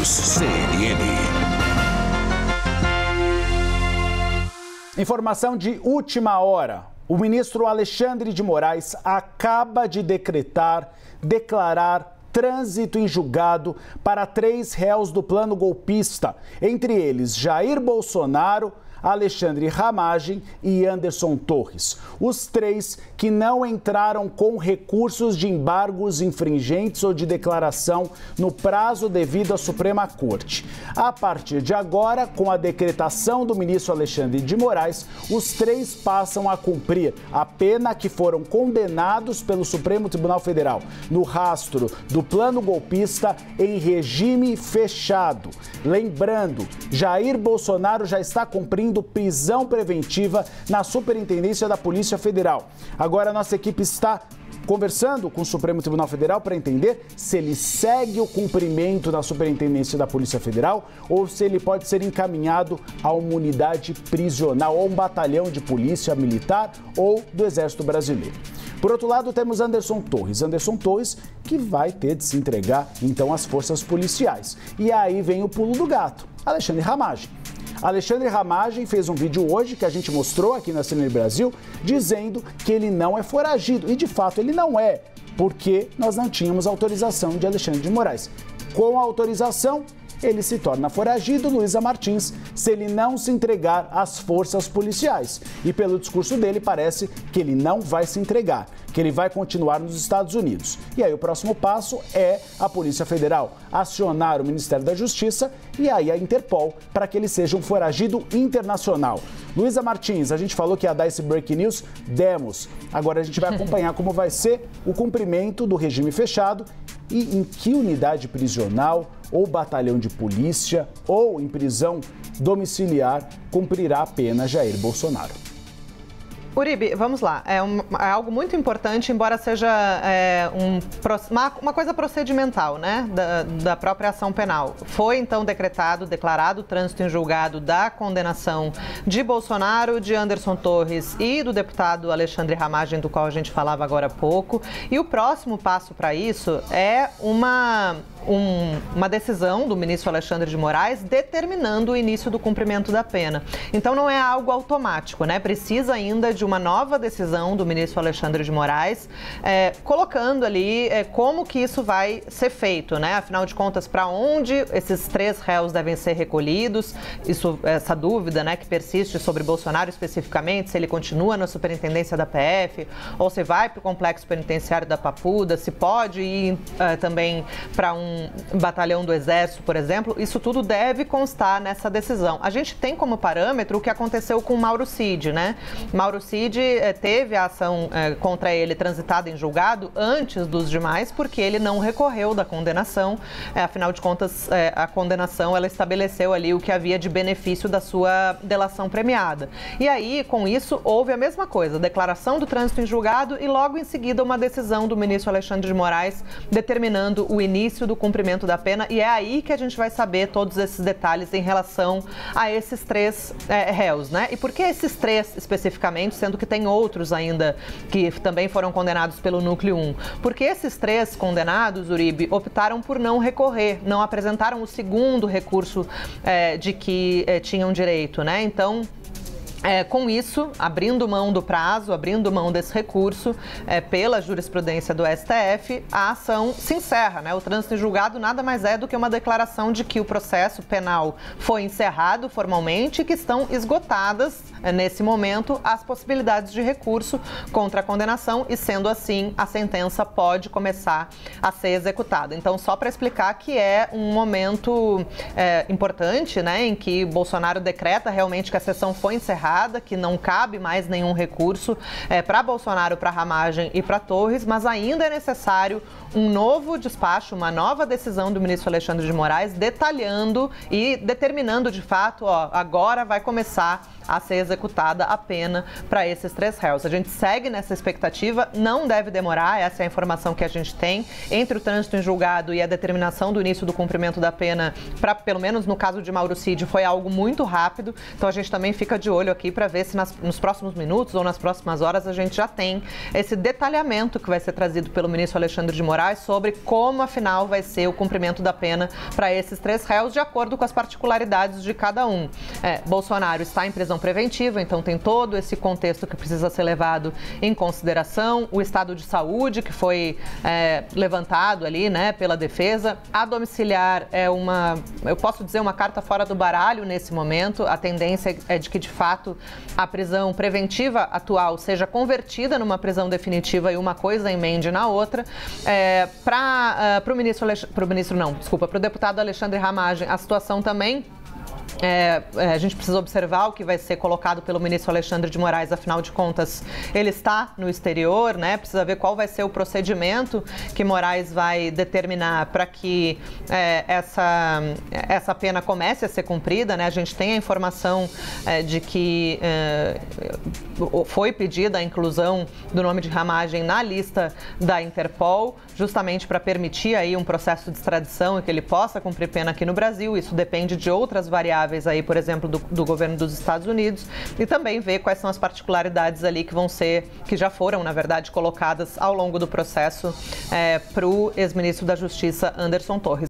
News CNN. Informação de última hora. O ministro Alexandre de Moraes acaba de declarar trânsito em julgado para 3 réus do plano golpista, entre eles Jair Bolsonaro, Alexandre Ramagem e Anderson Torres. Os 3 que não entraram com recursos de embargos infringentes ou de declaração no prazo devido à Suprema Corte. A partir de agora, com a decretação do ministro Alexandre de Moraes, os 3 passam a cumprir a pena que foram condenados pelo Supremo Tribunal Federal no rastro do plano golpista em regime fechado. Lembrando, Jair Bolsonaro já está cumprindo prisão preventiva na Superintendência da Polícia Federal. Agora a nossa equipe está conversando com o Supremo Tribunal Federal para entender se ele segue o cumprimento da Superintendência da Polícia Federal ou se ele pode ser encaminhado a uma unidade prisional ou um batalhão de polícia militar ou do Exército Brasileiro. Por outro lado, temos Anderson Torres. Anderson Torres que vai ter de se entregar, então, às forças policiais. E aí vem o pulo do gato, Alexandre Ramagem. Alexandre Ramagem fez um vídeo hoje que a gente mostrou aqui na CNN Brasil, dizendo que ele não é foragido. E, de fato, ele não é, porque nós não tínhamos autorização de Alexandre de Moraes. Com a autorização, ele se torna foragido, Luísa Martins, se ele não se entregar às forças policiais. E pelo discurso dele, parece que ele não vai se entregar, que ele vai continuar nos Estados Unidos. E aí o próximo passo é a Polícia Federal acionar o Ministério da Justiça e aí a Interpol para que ele seja um foragido internacional. Luísa Martins, a gente falou que ia dar esse breaking news, demos. Agora a gente vai acompanhar como vai ser o cumprimento do regime fechado e em que unidade prisional ou batalhão de polícia ou em prisão domiciliar cumprirá a pena Jair Bolsonaro. Uribe, vamos lá. É algo muito importante, embora seja uma coisa procedimental, né, da própria ação penal. Foi, então, declarado o trânsito em julgado da condenação de Bolsonaro, de Anderson Torres e do deputado Alexandre Ramagem, do qual a gente falava agora há pouco. E o próximo passo para isso é uma decisão do ministro Alexandre de Moraes determinando o início do cumprimento da pena. Então, não é algo automático, né? Precisa ainda de uma nova decisão do ministro Alexandre de Moraes, colocando ali como que isso vai ser feito, né? Afinal de contas, para onde esses 3 réus devem ser recolhidos, essa dúvida, né, que persiste sobre Bolsonaro especificamente, se ele continua na superintendência da PF ou se vai para o complexo penitenciário da Papuda, se pode ir também para um batalhão do Exército, por exemplo, isso tudo deve constar nessa decisão. A gente tem como parâmetro o que aconteceu com Mauro Cid, né? Mauro Cid teve a ação contra ele transitada em julgado antes dos demais, porque ele não recorreu da condenação. Afinal de contas, a condenação ela estabeleceu ali o que havia de benefício da sua delação premiada. E aí, com isso, houve a mesma coisa, declaração do trânsito em julgado e logo em seguida uma decisão do ministro Alexandre de Moraes determinando o início do cumprimento da pena, e é aí que a gente vai saber todos esses detalhes em relação a esses 3 réus, né? E por que esses 3 especificamente, sendo que tem outros ainda que também foram condenados pelo Núcleo 1? Porque esses 3 condenados, Uribe, optaram por não recorrer, não apresentaram o segundo recurso de que tinham direito, né? Então, com isso, abrindo mão do prazo, abrindo mão desse recurso, pela jurisprudência do STF, a ação se encerra, né? O trânsito em julgado nada mais é do que uma declaração de que o processo penal foi encerrado formalmente e que estão esgotadas, nesse momento, as possibilidades de recurso contra a condenação e, sendo assim, a sentença pode começar a ser executada. Então, só para explicar que é um momento importante, né, em que Bolsonaro decreta realmente que a sessão foi encerrada, que não cabe mais nenhum recurso para Bolsonaro, para Ramagem e para Torres, mas ainda é necessário um novo despacho, uma nova decisão do ministro Alexandre de Moraes detalhando e determinando de fato, agora vai começar a ser executada a pena para esses 3 réus. A gente segue nessa expectativa, não deve demorar, essa é a informação que a gente tem, entre o trânsito em julgado e a determinação do início do cumprimento da pena, pelo menos no caso de Mauro Cid, foi algo muito rápido, então a gente também fica de olho aqui aqui para ver se nos próximos minutos ou nas próximas horas a gente já tem esse detalhamento que vai ser trazido pelo ministro Alexandre de Moraes sobre como, afinal, vai ser o cumprimento da pena para esses 3 réus, de acordo com as particularidades de cada um. Bolsonaro está em prisão preventiva, então tem todo esse contexto que precisa ser levado em consideração, o estado de saúde que foi levantado ali, né, pela defesa. A domiciliar é eu posso dizer, uma carta fora do baralho nesse momento. A tendência é de que, de fato, a prisão preventiva atual seja convertida numa prisão definitiva e uma coisa emende na outra. Para o deputado Alexandre Ramagem, a situação também a gente precisa observar o que vai ser colocado pelo ministro Alexandre de Moraes. Afinal de contas, ele está no exterior, né? Precisa ver qual vai ser o procedimento que Moraes vai determinar para que essa pena comece a ser cumprida, né? A gente tem a informação de que foi pedida a inclusão do nome de Ramagem na lista da Interpol, justamente para permitir aí um processo de extradição e que ele possa cumprir pena aqui no Brasil. Isso depende de outras variáveis aí, por exemplo, do governo dos Estados Unidos, e também ver quais são as particularidades ali que já foram, na verdade, colocadas ao longo do processo para o ex-ministro da Justiça, Anderson Torres.